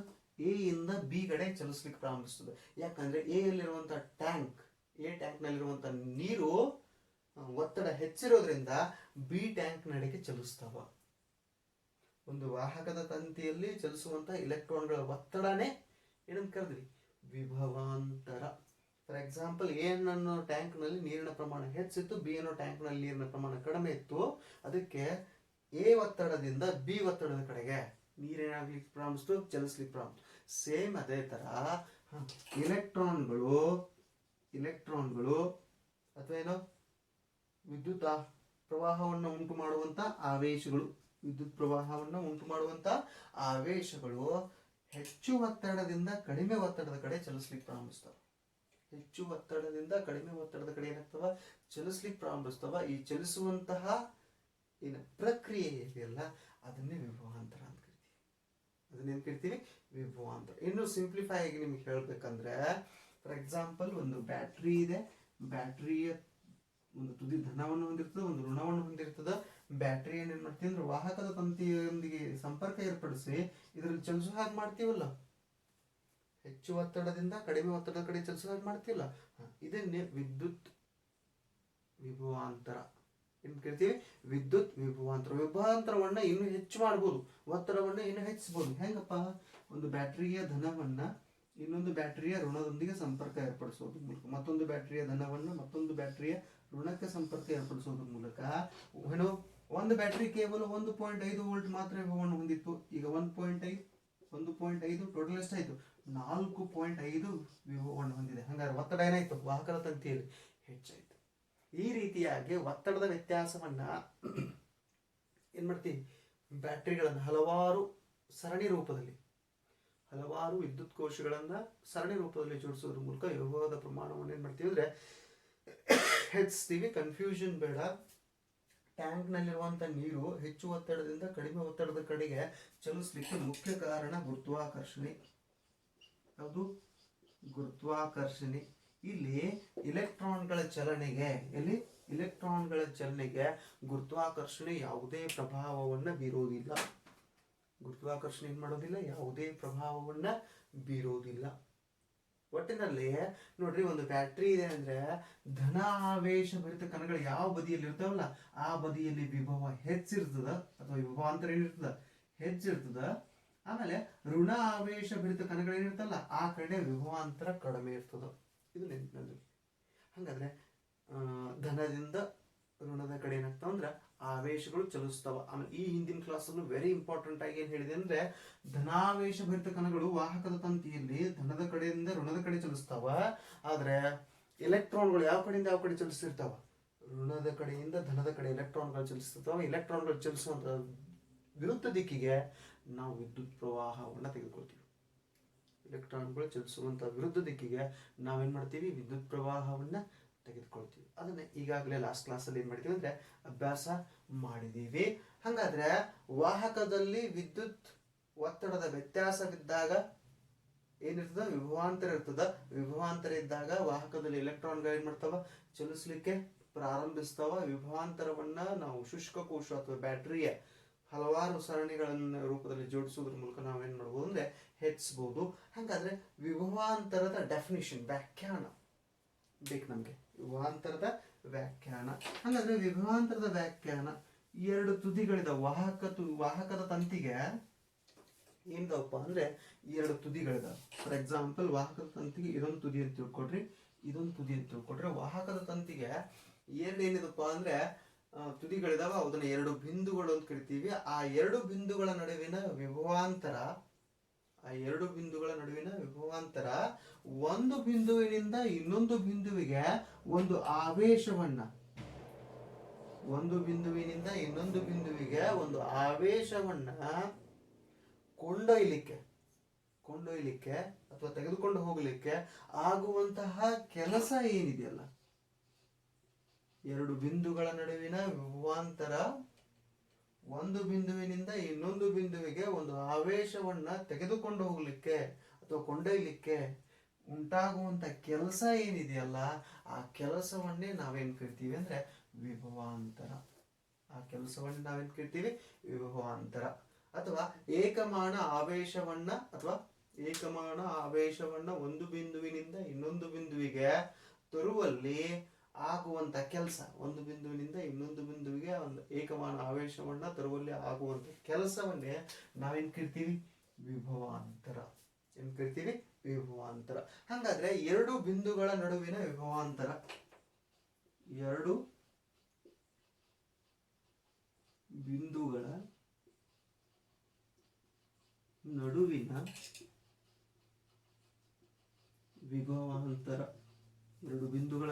ಎ ಇಂದ ಬಿ ಕಡೆ ಚಲಿಸ್ಲಿಕ್ಕೆ ಪ್ರಾರಂಭಿಸ್ತದೆ. ಯಾಕಂದ್ರೆ ಎ ಯಲ್ಲಿರುವಂತಹ ಎ ಟ್ಯಾಂಕ್ ನಲ್ಲಿರುವಂತಹ ನೀರು ಒತ್ತಡ ಹೆಚ್ಚಿರೋದ್ರಿಂದ ಬಿ ಟ್ಯಾಂಕ್ ನಡೆಗೆ ಚಲಿಸ್ತಾವ. ಒಂದು ವಾಹಕದ ತಂತಿಯಲ್ಲಿ ಚಲಿಸುವಂತಹ ಇಲೆಕ್ಟ್ರಾನ್ಗಳ ಒತ್ತಡನೇ ಏನಂತ ಕರೆದ್ವಿ? ವಿಭವಾಂತರ. ಫಾರ್ ಎಕ್ಸಾಂಪಲ್, ಎ ಅನ್ನೋ ಟ್ಯಾಂಕ್ ನಲ್ಲಿ ನೀರಿನ ಪ್ರಮಾಣ ಹೆಚ್ಚಿತ್ತು, ಬಿ ಅನ್ನೋ ಟ್ಯಾಂಕ್ ನಲ್ಲಿ ನೀರಿನ ಪ್ರಮಾಣ ಕಡಿಮೆ ಇತ್ತು. ಅದಕ್ಕೆ ಎ ಒತ್ತಡದಿಂದ ಬಿ ಒತ್ತಡದ ಕಡೆಗೆ ನೀರೇನಾಗ್ಲಿಕ್ಕೆ ಪ್ರಾರಂಭಿಸ್ತು? ಚಲಿಸ್ಲಿಕ್ಕೆ ಪ್ರಾರಂಭಿಸ್ತು. ಸೇಮ್ ಅದೇ ತರ ಇಲೆಕ್ಟ್ರಾನ್ಗಳು ಅಥವಾ ಏನೋ ವಿದ್ಯುತ್ ಪ್ರವಾಹವನ್ನು ಉಂಟು ಮಾಡುವಂತ ಆವೇಶಗಳು ಹೆಚ್ಚು ಒತ್ತಡದಿಂದ ಕಡಿಮೆ ಒತ್ತಡದ ಕಡೆ ಚಲಿಸ್ಲಿಕ್ಕೆ ಪ್ರಾರಂಭಿಸ್ತವೆ. ಈ ಚಲಿಸುವಂತಹ ಪ್ರಕ್ರಿಯೆ ಇದೆಯಲ್ಲ, ಅದನ್ನೇ ವಿಭವಾಂತರ ಅಂತ ಕರಿತೀವಿ. ವಿಭವಾಂತರ. ಇನ್ನು ಸಿಂಪ್ಲಿಫೈ ಆಗಿ ನಿಮ್ಗೆ ಹೇಳ್ಬೇಕಂದ್ರೆ, ಫಾರ್ ಎಕ್ಸಾಂಪಲ್, ಒಂದು ಬ್ಯಾಟ್ರಿ ಇದೆ. ಬ್ಯಾಟ್ರಿಯ ಒಂದು ತುದಿ ಧನವನ್ನು ಹೊಂದಿರ್ತದೆ, ಒಂದು ಋಣವನ್ನು ಹೊಂದಿರ್ತದೆ. ಬ್ಯಾಟ್ರಿ ಏನ್ ಮಾಡ್ತೀವಿ ಅಂದ್ರೆ ವಾಹಕದ ತಂತಿಯೊಂದಿಗೆ ಸಂಪರ್ಕ ಏರ್ಪಡಿಸಿ ಇದ್ರಲ್ಲಿ ಚಲಿಸೋ ಹಾಗೆ ಮಾಡ್ತೀವಲ್ಲ, ಹೆಚ್ಚು ಒತ್ತಡದಿಂದ ಕಡಿಮೆ ಒತ್ತಡದ ಕಡೆ ಚಲಿಸೋ ಹಾಗೆ ಮಾಡ್ತೀವಲ್ಲ, ಇದನ್ನೇ ವಿದ್ಯುತ್ ವಿಭವಾಂತರ ಏನ್ ಕರಿತೀವಿ? ವಿದ್ಯುತ್ ವಿಭವಾಂತರ. ವಿಭವಾಂತರವನ್ನ ಇನ್ನೂ ಹೆಚ್ಚು ಮಾಡಬಹುದು, ಒತ್ತಡವನ್ನ ಇನ್ನೂ ಹೆಚ್ಚಿಸಬಹುದು. ಹೆಂಗಪ್ಪ? ಒಂದು ಬ್ಯಾಟ್ರಿಯ ಧನವನ್ನ ಇನ್ನೊಂದು ಬ್ಯಾಟರಿಯ ಋಣದೊಂದಿಗೆ ಸಂಪರ್ಕ ಏರ್ಪಡಿಸೋದ್ರ ಮೂಲಕ, ಮತ್ತೊಂದು ಬ್ಯಾಟರಿಯ ಧನವನ್ನು ಮತ್ತೊಂದು ಬ್ಯಾಟರಿಯ ಋಣಕ್ಕೆ ಸಂಪರ್ಕ ಏರ್ಪಡಿಸೋದ್ರ ಮೂಲಕ ಏನು, ಒಂದು ಬ್ಯಾಟರಿ ಕೇವಲ 1.5 ವೋಲ್ಟ್ ಮಾತ್ರ ವಿಭವವನ್ನು ಹೊಂದಿತ್ತು. ಈಗ 1.5 ಟೋಟಲ್ ಎಷ್ಟಾಯ್ತು? 4.5 ವಿಭವವನ್ನು ಹೊಂದಿದೆ. ಹಂಗಾರೆ ಒತ್ತಡ ಏನಾಯ್ತು? ವಾಹಕದ ತಂತಿಯಲ್ಲಿ ಹೆಚ್ಚಾಯ್ತು. ಈ ರೀತಿಯಾಗಿ ಒತ್ತಡದ ವ್ಯತ್ಯಾಸವನ್ನ ಏನ್ ಮಾಡ್ತೀವಿ? ಬ್ಯಾಟರಿಗಳನ್ನ ಹಲವಾರು ವಿದ್ಯುತ್ ಕೋಶಗಳನ್ನ ಸರಣಿ ರೂಪದಲ್ಲಿ ಜೋಡಿಸೋದ್ರ ಮೂಲಕ ವಿಭವದ ಪ್ರಮಾಣವನ್ನು ಏನ್ ಮಾಡ್ತೀವಿ ಅಂದ್ರೆ ಹೆಚ್ಚಿಸ್ತೀವಿ. ಕನ್ಫ್ಯೂಷನ್ ಬೇಡ. ಟ್ಯಾಂಕ್ ನಲ್ಲಿರುವಂತಹ ನೀರು ಹೆಚ್ಚು ಒತ್ತಡದಿಂದ ಕಡಿಮೆ ಒತ್ತಡದ ಕಡೆಗೆ ಚಲಿಸಲಿಕ್ಕೆ ಮುಖ್ಯ ಕಾರಣ ಗುರುತ್ವಾಕರ್ಷಣೆ. ಯಾವುದು? ಗುರುತ್ವಾಕರ್ಷಣೆ. ಇಲ್ಲಿ ಇಲೆಕ್ಟ್ರಾನ್ಗಳ ಚಲನೆಗೆ ಗುರುತ್ವಾಕರ್ಷಣೆ ಯಾವುದೇ ಪ್ರಭಾವವನ್ನ ಬೀರೋದಿಲ್ಲ. ಯಾವುದೇ ಪ್ರಭಾವವನ್ನ ಬೀರೋದಿಲ್ಲ. ಒಟ್ಟಿನಲ್ಲಿ ನೋಡ್ರಿ, ಒಂದು ಬ್ಯಾಟ್ರಿ ಇದೆ ಅಂದ್ರೆ ಧನ ಆವೇಶ ಭರಿತ ಕಣಗಳು ಯಾವ ಬದಿಯಲ್ಲಿ ಇರ್ತಾವಲ್ಲ ಆ ಬದಿಯಲ್ಲಿ ವಿಭವ ಹೆಚ್ಚಿರ್ತದ, ಅಥವಾ ವಿಭವಾಂತರ ಏನಿರ್ತದ? ಹೆಚ್ಚಿರ್ತದ. ಆಮೇಲೆ ಋಣ ಆವೇಶ ಭರಿತ ಕಣಗಳು ಏನಿರ್ತಲ್ಲ ಆ ಕಡೆ ವಿಭವಾಂತರ ಕಡಿಮೆ ಇರ್ತದ. ಇದು ನೆನಪಿನಲ್ಲಿ. ಹಾಗಾದ್ರೆ ಧನದಿಂದ ಋಣದ ಕಡೆ ಏನಾಗ್ತಾವ ಅಂದ್ರೆ ಆವೇಶಗಳು ಚಲಿಸ್ತಾವ. ಆಮೇಲೆ ಈ ಹಿಂದಿನ ಕ್ಲಾಸಲ್ಲೂ ವೆರಿ ಇಂಪಾರ್ಟೆಂಟ್ ಆಗಿ ಏನ್ ಹೇಳಿದೆ ಅಂದ್ರೆ, ಧನಾವೇಶ ಭರಿತ ಕಣಗಳು ವಾಹಕದ ತಂತಿಯಲ್ಲಿ ಧನದ ಕಡೆಯಿಂದ ಋಣದ ಕಡೆ ಚಲಿಸ್ತಾವ. ಆದ್ರೆ ಎಲೆಕ್ಟ್ರಾನ್ಗಳು ಯಾವ ಕಡೆಯಿಂದ ಯಾವ ಕಡೆ ಚಲಿಸ್ತಿರ್ತಾವ? ಋಣದ ಕಡೆಯಿಂದ ಧನದ ಕಡೆ ಎಲೆಕ್ಟ್ರಾನ್ಗಳು ಚಲಿಸ್ತಿರ್ತಾವ. ಎಲೆಕ್ಟ್ರಾನ್ಗಳು ಚಲಿಸುವಂತ ವಿರುದ್ಧ ದಿಕ್ಕಿಗೆ ನಾವು ವಿದ್ಯುತ್ ಪ್ರವಾಹವನ್ನ ತೆಗೆದುಕೊಳ್ತೀವಿ. ಎಲೆಕ್ಟ್ರಾನ್ಗಳು ಚಲಿಸುವಂತ ವಿರುದ್ಧ ದಿಕ್ಕಿಗೆ ನಾವೇನ್ ಮಾಡ್ತೀವಿ? ವಿದ್ಯುತ್ ಪ್ರವಾಹವನ್ನ ತೆಗೆದುಕೊಳ್ತೀವಿ. ಅದನ್ನ ಈಗಾಗಲೇ ಲಾಸ್ಟ್ ಕ್ಲಾಸಲ್ಲಿ ಏನ್ ಮಾಡಿದೀವಿ ಅಂದ್ರೆ ಅಭ್ಯಾಸ ಮಾಡಿದೀವಿ. ಹಾಗಾದ್ರೆ ವಾಹಕದಲ್ಲಿ ವಿದ್ಯುತ್ ಒತ್ತಡದ ವ್ಯತ್ಯಾಸವಿದ್ದಾಗ ಏನಿರ್ತದ? ವಿಭವಾಂತರ ಇರ್ತದ. ವಿಭವಾಂತರ ಇದ್ದಾಗ ವಾಹಕದಲ್ಲಿ ಎಲೆಕ್ಟ್ರಾನ್ಗಳು ಏನ್ ಮಾಡ್ತಾವ? ಚಲಿಸ್ಲಿಕ್ಕೆ ಪ್ರಾರಂಭಿಸ್ತಾವ. ವಿಭವಾಂತರವನ್ನ ನಾವು ಶುಷ್ಕ ಕೋಶ ಅಥವಾ ಬ್ಯಾಟರಿಯ ಹಲವಾರು ಸರಣಿಗಳನ್ನ ರೂಪದಲ್ಲಿ ಜೋಡಿಸೋದ್ರ ಮೂಲಕ ನಾವೇನ್ ಮಾಡ್ಬೋದು ಅಂದ್ರೆ ಹೆಚ್ಚಿಸಬಹುದು. ಹಾಗಾದ್ರೆ ವಿಭವಾಂತರದ ಡೆಫಿನಿಷನ್, ವ್ಯಾಖ್ಯಾನ ಬೇಕು ನಮಗೆ ವಿಭವಾಂತರದ ವ್ಯಾಖ್ಯಾನ. ಹಾಗಾದ್ರೆ ವಿಭವಾಂತರದ ವ್ಯಾಖ್ಯಾನ, ಎರಡು ತುದಿಗಳಿದಾವೆ. ವಾಹಕದ ತಂತಿಗೆ ಏನಿದಾವಪ್ಪ ಅಂದ್ರೆ ಎರಡು ತುದಿಗಳಿದಾವೆ. ಫಾರ್ ಎಕ್ಸಾಂಪಲ್ ವಾಹಕದ ತಂತಿಗೆ ಇದೊಂದು ತುದಿ ಅಂತ ತಿಳ್ಕೊಡ್ರಿ, ಇದೊಂದು ತುದಿ ಅಂತ ತಿಳ್ಕೊಡ್ರಿ. ವಾಹಕದ ತಂತಿಗೆ ಏನಿದಪ್ಪ ಅಂದ್ರೆ ತುದಿಗಳಿದಾವ, ಅದನ್ನ ಎರಡು ಬಿಂದುಗಳು ಅಂತ ಕರಿತೀವಿ. ಆ ಎರಡು ಬಿಂದುಗಳ ನಡುವಿನ ವಿಭವಾಂತರ, ಒಂದು ಬಿಂದುವಿನಿಂದ ಇನ್ನೊಂದು ಬಿಂದುವಿಗೆ ಒಂದು ಆವೇಶವನ್ನ, ಕೊಂಡೊಯ್ಲಿಕ್ಕೆ ಅಥವಾ ತೆಗೆದುಕೊಂಡು ಹೋಗಲಿಕ್ಕೆ ಆಗುವಂತಹ ಕೆಲಸ ಏನಿದೆಯಲ್ಲ, ಎರಡು ಬಿಂದುಗಳ ನಡುವಿನ ವಿಭವಾಂತರ, ಒಂದು ಬಿಂದುವಿನಿಂದ ಇನ್ನೊಂದು ಬಿಂದುವಿಗೆ ಒಂದು ಆವೇಶವನ್ನ ತೆಗೆದುಕೊಂಡು ಹೋಗ್ಲಿಕ್ಕೆ ಅಥವಾ ಕೊಂಡೊಯ್ಲಿಕ್ಕೆ ಉಂಟಾಗುವಂತ ಕೆಲಸ ಏನಿದೆಯಲ್ಲ, ಆ ಕೆಲಸವನ್ನೇ ನಾವೇನ್ ಕರಿತೀವಿ ಅಂದ್ರೆ ವಿಭವಾಂತರ. ಅಥವಾ ಏಕಮಾನ ಆವೇಶವನ್ನ ಒಂದು ಬಿಂದುವಿನಿಂದ ಇನ್ನೊಂದು ಬಿಂದುವಿಗೆ ತರುವಲ್ಲಿ ಆಗುವಂತ ಕೆಲಸ, ಒಂದು ಬಿಂದುವಿನಿಂದ ಇನ್ನೊಂದು ಬಿಂದುವಿಗೆ ಒಂದು ಏಕಮಾನ ಆವೇಶವನ್ನ ತರುವಲ್ಲಿ ಆಗುವಂತ ಕೆಲಸವನ್ನೇ ನಾವೇನ್ ಕರಿತೀವಿ ವಿಭವಾಂತರ. ಹಾಗಾದ್ರೆ ಎರಡು ಬಿಂದುಗಳ ನಡುವಿನ ವಿಭವಾಂತರ, ಎರಡು ಬಿಂದುಗಳ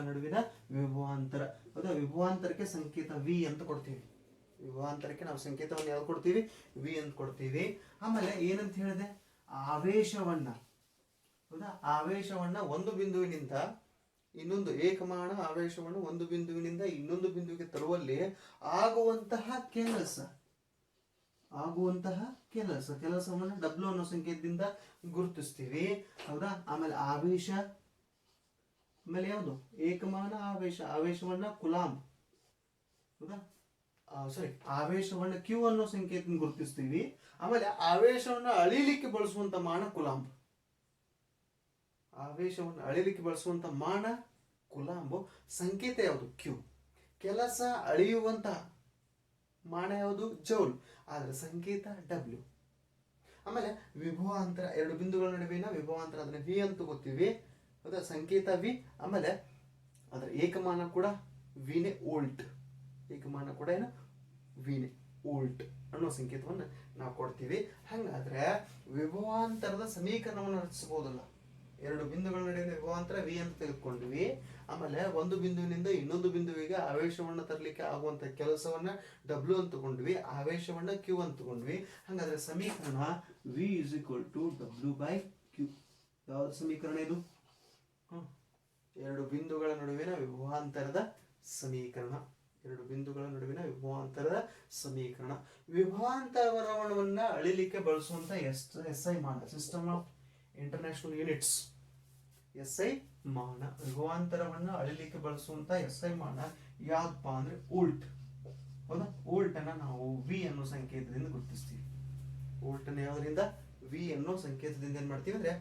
ನಡುವಿನ ವಿಭವಾಂತರ, ಹೌದಾ. ವಿಭವಾಂತರಕ್ಕೆ ಸಂಕೇತ ವಿ ಅಂತ ಕೊಡ್ತೀವಿ. ವಿಭವಾಂತರಕ್ಕೆ ನಾವು ಸಂಕೇತವನ್ನು ಯಾವ್ದು ಕೊಡ್ತೀವಿ? ವಿ ಅಂತ ಕೊಡ್ತೀವಿ. ಆಮೇಲೆ ಏನಂತ ಹೇಳಿದೆ? ಆವೇಶವನ್ನ, ಹೌದಾ, ಆವೇಶವನ್ನ ಒಂದು ಬಿಂದುವಿನಿಂದ ಇನ್ನೊಂದು, ಏಕಮಾನ ಆವೇಶವನ್ನು ಒಂದು ಬಿಂದುವಿನಿಂದ ಇನ್ನೊಂದು ಬಿಂದುವಿಗೆ ತರುವಲ್ಲಿ ಆಗುವಂತಹ ಕೆಲಸವನ್ನು ಡಬ್ಲ್ಯೂ ಅನ್ನೋ ಸಂಕೇತದಿಂದ ಗುರುತಿಸ್ತೀವಿ, ಹೌದಾ. ಆಮೇಲೆ ಆವೇಶ, ಆಮೇಲೆ ಯಾವುದು? ಏಕಮಾನ ಆವೇಶವನ್ನ ಕುಲಾಂಬ್, ಹೌದಾ. ಆವೇಶವನ್ನ ಕ್ಯೂ ಅನ್ನೋ ಸಂಕೇತದಿಂದ ಗುರುತಿಸ್ತೀವಿ. ಆಮೇಲೆ ಆವೇಶವನ್ನ ಅಳಿಲಿಕ್ಕೆ ಬಳಸುವಂತ ಮಾನ ಕುಲಾಂಬ್. ಸಂಕೇತ ಯಾವುದು? ಕ್ಯೂ. ಕೆಲಸ ಅಳೆಯುವಂತಹ ಮಾನ ಯಾವುದು? ಜೌಲ್. ಆದ್ರೆ ಸಂಕೇತ ಡಬ್ಲ್ಯೂ. ಆಮೇಲೆ ವಿಭವಾಂತರ, ಎರಡು ಬಿಂದುಗಳ ನಡುವಿನ ವಿಭವಾಂತರ, ಅದನ್ನ ವಿ ಅಂತ ಗೊತ್ತೀವಿ, ಹೌದಾ, ಸಂಕೇತ ವಿ. ಆಮೇಲೆ ಅದರ ಏಕಮಾನ ಕೂಡ ವಿನೇ, ವೋಲ್ಟ್. ವೋಲ್ಟ್ ಅನ್ನೋ ಸಂಕೇತವನ್ನು ನಾವು ಕೊಡ್ತೀವಿ. ಹಾಗಾದ್ರೆ ವಿಭವಾಂತರದ ಸಮೀಕರಣವನ್ನು ರಚಿಸಬಹುದಲ್ಲ. ಎರಡು ಬಿಂದುಗಳ ನಡುವಿನ ವಿಭವಾಂತರ ವಿ ಅಂತ ತೆಗೆದುಕೊಂಡ್ವಿ. ಆಮೇಲೆ ಒಂದು ಬಿಂದುವಿನಿಂದ ಇನ್ನೊಂದು ಬಿಂದುವಿಗೆ ಆವೇಶವನ್ನ ತರಲಿಕ್ಕೆ ಆಗುವಂತ ಕೆಲಸವನ್ನ ಡಬ್ಲ್ಯೂ ಅಂತ ತಗೊಂಡ್ವಿ, ಆವೇಶವನ್ನ ಕ್ಯೂ ಅಂತ ತಗೊಂಡ್ವಿ. ಹಾಗಾದ್ರೆ ಸಮೀಕರಣ V is equal to W by Q. ಯಾವ್ದು ಸಮೀಕರಣ ಇದು? ಎರಡು ಬಿಂದುಗಳ ನಡುವಿನ ವಿಭವಾಂತರದ ಸಮೀಕರಣ. ವಿಭವಾಂತರವನ್ನ ಅಳಿಲಿಕ್ಕೆ ಬಳಸುವಂತ SI ಮಾನ, system of international units. SI ಮಾನ, ವಿಭವಾಂತರವನ್ನ ಅಳಿಲಿಕ್ಕೆ ಬಳಸುವಂತ SI ಮಾನ ಯಾವ್ದಪ್ಪ ಅಂದ್ರೆ ವೋಲ್ಟ್, ಹೌದಾ. ವೋಲ್ಟ್ ಅನ್ನ ನಾವು ವಿ ಅನ್ನೋ ಸಂಕೇತದಿಂದ ಗುರುತಿಸ್ತೀವಿ. ವಿ ಅನ್ನೋ ಸಂಕೇತದಿಂದ ಏನ್ ಮಾಡ್ತೀವಿ ಅಂದ್ರೆ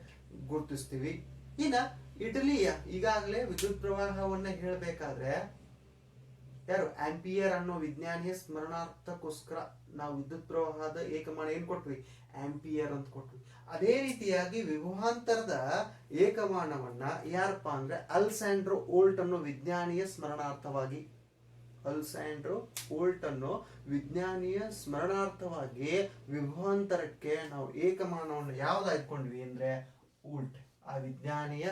ಗುರುತಿಸ್ತೀವಿ. ಇನ್ನ ಇಟಲಿಯ ಈಗಾಗಲೇ ವಿದ್ಯುತ್ ಪ್ರವಾಹವನ್ನ ಹೇಳಬೇಕಾದ್ರೆ ಯಾರು? ಆಂಪಿಯರ್ ಅನ್ನೋ ವಿಜ್ಞಾನಿಯ ಸ್ಮರಣಾರ್ಥಕ್ಕೋಸ್ಕರ ನಾವು ವಿದ್ಯುತ್ ಪ್ರವಾಹದ ಏಕಮಾನ ಏನ್ ಕೊಟ್ವಿ? ಆಂಪಿಯರ್ ಅಂತ ಕೊಟ್ವಿ. ಅದೇ ರೀತಿಯಾಗಿ ವಿಭವಾಂತರದ ಏಕಮಾನವನ್ನ ಯಾರಪ್ಪ ಅಂದ್ರೆ ಅಲ್ಸಾಂಡ್ರೋ ವೋಲ್ಟ್ ಅನ್ನೋ ವಿಜ್ಞಾನಿಯ ಸ್ಮರಣಾರ್ಥವಾಗಿ, ವಿಭವಾಂತರಕ್ಕೆ ನಾವು ಏಕಮಾನವನ್ನು ಯಾವ್ದು ಆಯ್ಕೊಂಡ್ವಿ ಅಂದ್ರೆ ವೋಲ್ಟ್. ಆ ವಿಜ್ಞಾನಿಯ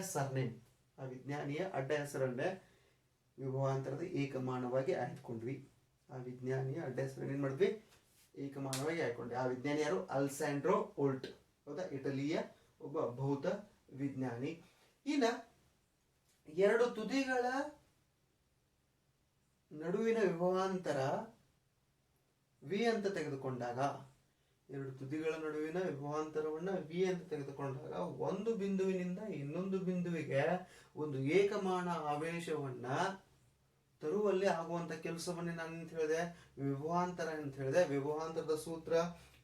ಅಡ್ಡ ಹೆಸರನ್ನೇ ವಿಭವಾಂತರದ ಏಕಮಾನವಾಗಿ ಆಯ್ಕೊಂಡ್ವಿ. ಏನ್ ಮಾಡಿದ್ವಿ? ಏಕಮಾನವಾಗಿ ಆಯ್ಕೊಂಡ್ವಿ. ಆ ವಿಜ್ಞಾನಿ ಯಾರು? ಅಲ್ಸಾಂಡ್ರೋ ವೋಲ್ಟ್, ಹೌದಾ, ಇಟಲಿಯ ಒಬ್ಬ ಭೌತ ವಿಜ್ಞಾನಿ. ಇನ್ನ ಎರಡು ತುದಿಗಳ ನಡುವಿನ ವಿಭವಾಂತರ ವಿ ಅಂತ ತೆಗೆದುಕೊಂಡಾಗ, ಒಂದು ಬಿಂದುವಿನಿಂದ ಇನ್ನೊಂದು ಬಿಂದುವಿಗೆ ಒಂದು ಏಕಮಾನ ಆವೇಶವನ್ನ ತರುವಲ್ಲಿ ಆಗುವಂತ ಕೆಲಸವನ್ನೇ ನಾನು ಅಂತ ಹೇಳಿದೆ ವಿಭವಾಂತರ ಅಂತ ಹೇಳಿದೆ. ವಿಭವಾಂತರದ ಸೂತ್ರ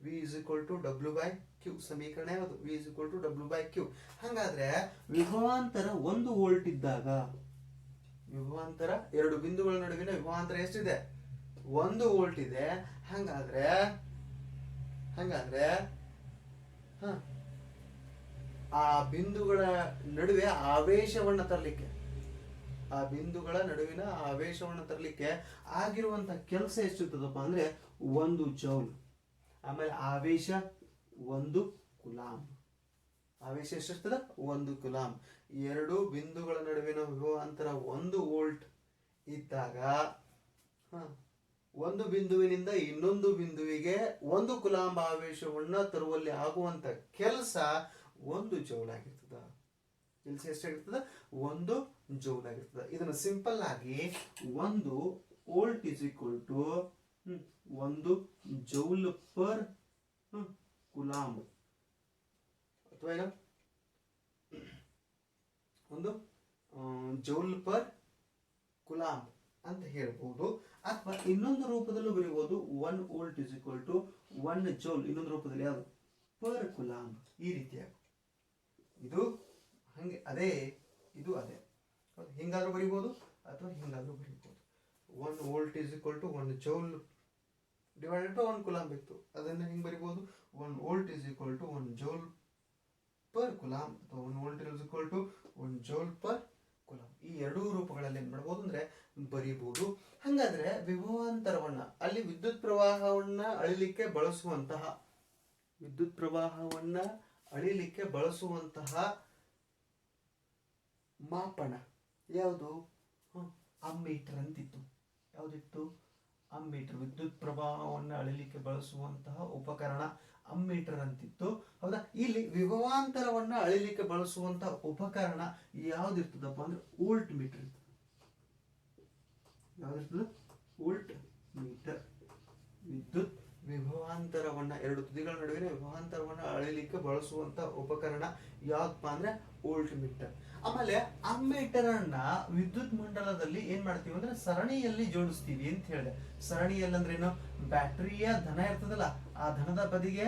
V is equal to W by Q. ಸಮೀಕರಣ ಯಾವುದು? V is equal to W by Q. ಹಾಗಾದ್ರೆ ವಿಭವಾಂತರ 1 ವೋಲ್ಟ್ ಇದ್ದಾಗ, ವಿಭವಾಂತರ, ಎರಡು ಬಿಂದುಗಳ ನಡುವಿನ ವಿಭವಾಂತರ ಎಷ್ಟಿದೆ? 1 ವೋಲ್ಟ್ ಇದೆ. ಹಂಗಾದ್ರೆ ಆ ಬಿಂದುಗಳ ನಡುವೆ ಆವೇಶವನ್ನ ತರಲಿಕ್ಕೆ, ಆ ಬಿಂದುಗಳ ನಡುವಿನ ಆವೇಶವನ್ನು ತರಲಿಕ್ಕೆ ಆಗಿರುವಂತ ಕೆಲಸ ಎಷ್ಟಿರ್ತದಪ್ಪ ಅಂದ್ರೆ 1 ಜೌಲ್. ಆಮೇಲೆ ಆವೇಶ 1 ಕುಲಾಂಬ್. ಆವೇಶ ಎಷ್ಟಿರ್ತದ? 1 ಕುಲಾಂಬ್. ಎರಡು ಬಿಂದುಗಳ ನಡುವಿನ ವಿಭವಾಂತರ 1 ವೋಲ್ಟ್ ಇದ್ದಾಗ ಒಂದು ಬಿಂದುವಿನಿಂದ ಇನ್ನೊಂದು ಬಿಂದುವಿಗೆ 1 ಕುಲಾಂಬ್ ಆವೇಶವನ್ನ ತರುವಲ್ಲಿ ಆಗುವಂತ ಕೆಲಸ 1 ಜೌಲ್ ಆಗಿರ್ತದ. ಕೆಲಸ ಎಷ್ಟಾಗಿರ್ತದ? 1 ಜೌಲ್ ಆಗಿರ್ತದ. ಇದನ್ನ ಸಿಂಪಲ್ ಆಗಿ 1 volt is equal to 1 joule per coulomb, ಅಥವಾ ಏನು 1 ಜೌಲ್ ಪರ್ ಕುಲಾಂಬ್ ಅಂತ ಹೇಳ್ಬೋದು. ಅಥವಾ ಇನ್ನೊಂದು ರೂಪದಲ್ಲೂ ಬರೀಬಹುದು 1 volt is equal to 1 joule, ಇನ್ನೊಂದು ರೂಪದಲ್ಲಿ ಯಾವುದು? Per coulomb. ಈ ರೀತಿಯಾಗಿ ಇದು ಹಂಗೆ ಅದೇ, ಇದು ಅದೇ. ಹಿಂಗಾದ್ರೂ ಬರೀಬಹುದು ಅಥವಾ ಹಿಂಗಾದ್ರೂ ಬರೀಬಹುದು. 1 volt is equal to 1 joule divided by 1 coulomb ಇತ್ತು. ಅದನ್ನ ಹಿಂಗೆ ಬರೀಬಹುದು 1 volt is equal to 1 joule per coulomb, ಅಥವಾ 1 volt is equal to 1 joule per coulomb. ಈ ಎರಡೂ ರೂಪಗಳಲ್ಲಿ ಏನ್ ಮಾಡ್ಬೋದು ಅಂದ್ರೆ ಬರೀಬಹುದು. ಹಂಗಾದ್ರೆ ವಿಭವಾಂತರವನ್ನ, ಅಲ್ಲಿ ವಿದ್ಯುತ್ ಪ್ರವಾಹವನ್ನ ಅಳಿಲಿಕ್ಕೆ ಬಳಸುವಂತಹ ಮಾಪನ ಯಾವುದು? ಅಮ್ಮೀಟರ್ ಅಂತಿತ್ತು. ಯಾವ್ದಿತ್ತು? ಅಮ್ಮೀಟರ್. ವಿದ್ಯುತ್ ಪ್ರವಾಹವನ್ನು ಅಳಿಲಿಕ್ಕೆ ಬಳಸುವಂತಹ ಉಪಕರಣ ಅಮ್ಮೀಟರ್ ಅಂತಿತ್ತು. ಹೌದಾ? ಇಲ್ಲಿ ವಿಭವಾಂತರವನ್ನ ಅಳಿಲಿಕ್ಕೆ ಬಳಸುವಂತಹ ಉಪಕರಣ ಯಾವ್ದಿರ್ತದಪ್ಪ ಅಂದ್ರೆ ವೋಲ್ಟ್ ಮೀಟರ್. ಯಾವ್ದಿರ್ತದ? Volt meter. ವಿದ್ಯುತ್ ವಿಭವಾಂತರವನ್ನ, ಎರಡು ತುದಿಗಳ ನಡುವಿನ ವಿಭವಾಂತರವನ್ನ ಅಳಿಲಿಕ್ಕೆ ಬಳಸುವಂತ ಉಪಕರಣ ಯಾವ್ದಪ್ಪ ಅಂದ್ರೆ ವೋಲ್ಟ್ ಮೀಟರ್. ಆಮೇಲೆ ಅಮ್ಮೀಟರ್ ಅನ್ನ ವಿದ್ಯುತ್ ಮಂಡಲದಲ್ಲಿ ಏನ್ ಮಾಡ್ತೀವಿ ಅಂದ್ರೆ ಸರಣಿಯಲ್ಲಿ ಜೋಡಿಸ್ತೀವಿ ಅಂತ ಹೇಳಿದೆ. ಸರಣಿಯಲ್ಲಿ ಅಂದ್ರೆ ಏನು? ಬ್ಯಾಟರಿಯ ಧನ ಇರ್ತದಲ್ಲ, ಆ ಧನದ ಬದಿಗೆ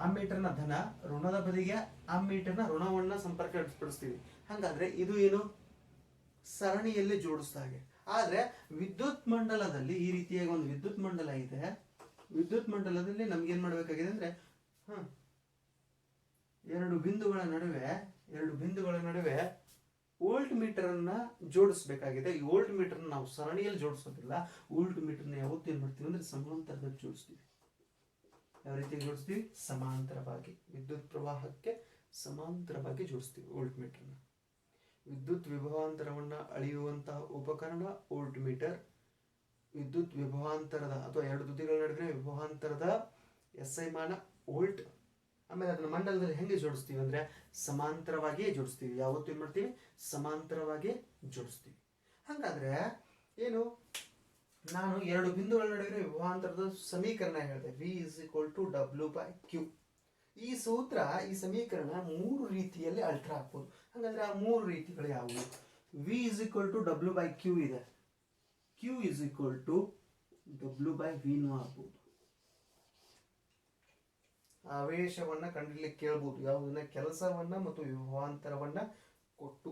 ಅಮ್ಮೀಟರ್ನ ಧನ, ಋಣದ ಬದಿಗೆ ಅಮ್ಮೀಟರ್ನ ಋಣವನ್ನ ಸಂಪರ್ಕಪಡಿಸ್ತೀವಿ. ಹಾಗಾದ್ರೆ ಇದು ಏನು? ಸರಣಿಯಲ್ಲಿ ಜೋಡಿಸಿದ ಹಾಗೆ. ಆದ್ರೆ ವಿದ್ಯುತ್ ಮಂಡಲದಲ್ಲಿ ಈ ರೀತಿಯಾಗಿ ಒಂದು ವಿದ್ಯುತ್ ಮಂಡಲ ಇದೆ. ವಿದ್ಯುತ್ ಮಂಡಲದಲ್ಲಿ ನಮ್ಗೆ ಏನ್ ಮಾಡ್ಬೇಕಾಗಿದೆ ಅಂದ್ರೆ ಎರಡು ಬಿಂದುಗಳ ನಡುವೆ ವೋಲ್ಟ್ ಮೀಟರ್ ಅನ್ನ ಜೋಡಿಸಬೇಕಾಗಿದೆ. ಈ ವೋಲ್ಟ್ ಮೀಟರ್ ನಾವು ಸರಣಿಯಲ್ಲಿ ಜೋಡಿಸೋದಿಲ್ಲ. ವೋಲ್ಟ್ ಮೀಟರ್ ನ ಯಾವತ್ತೂ ಏನ್ ಮಾಡ್ತೀವಿ ಅಂದ್ರೆ ಸಮಾಂತರದಲ್ಲಿ ಜೋಡಿಸ್ತೀವಿ. ಯಾವ ರೀತಿ ಜೋಡಿಸ್ತೀವಿ? ಸಮಾಂತರವಾಗಿ, ವಿದ್ಯುತ್ ಪ್ರವಾಹಕ್ಕೆ ಸಮಾಂತರವಾಗಿ ಜೋಡಿಸ್ತೀವಿ ವೋಲ್ಟ್ ಮೀಟರ್ ನ. ವಿದ್ಯುತ್ ವಿಭವಾಂತರವನ್ನ ಅಳೆಯುವಂತಹ ಉಪಕರಣ ವೋಲ್ಟ್ ಮೀಟರ್. ವಿದ್ಯುತ್ ವಿಭವಾಂತರದ ಅಥವಾ ಎರಡು ತುದಿಗಳ ನಡುವಿನ ವಿಭವಾಂತರದ SI ಮಾನ ವೋಲ್ಟ್. ಆಮೇಲೆ ಅದನ್ನ ಮಂಡಲದಲ್ಲಿ ಹೆಂಗೆ ಜೋಡಿಸ್ತೀವಿ ಅಂದ್ರೆ ಸಮಾಂತರವಾಗಿಯೇ ಜೋಡಿಸ್ತೀವಿ. ಯಾವತ್ತೂ ಏನ್ ಮಾಡ್ತೀವಿ? ಸಮಾಂತರವಾಗಿ ಜೋಡಿಸ್ತೀವಿ. ಹಾಗಾದ್ರೆ ಏನು? ನಾನು ಎರಡು ಬಿಂದುಗಳ ನಡುವಿನ ವಿಭವಾಂತರದ ಸಮೀಕರಣ ಹೇಳಿದೆ, V is equal to W by Q. ಈ ಸೂತ್ರ, ಈ ಸಮೀಕರಣ ಮೂರು ರೀತಿಯಲ್ಲಿ ಅಲ್ಟ್ರಾ ಹಾಕ್ಬೋದು. ಹಾಗಾದ್ರೆ ಆ ಮೂರು ರೀತಿಗಳು ಯಾವುವು? V is equal to W by Q ಇದೆ. Q is equal to W by V ನು ಆಗ್ಬೋದು. ಆವೇಶವನ್ನ ಕಂಡುಹಿಡಿಯಲಿಕ್ಕೆ ಕೇಳಬಹುದು. ಯಾವುದನ್ನ? ಕೆಲಸವನ್ನ ಮತ್ತು ವಿಭವಾಂತರವನ್ನ ಕೊಟ್ಟು.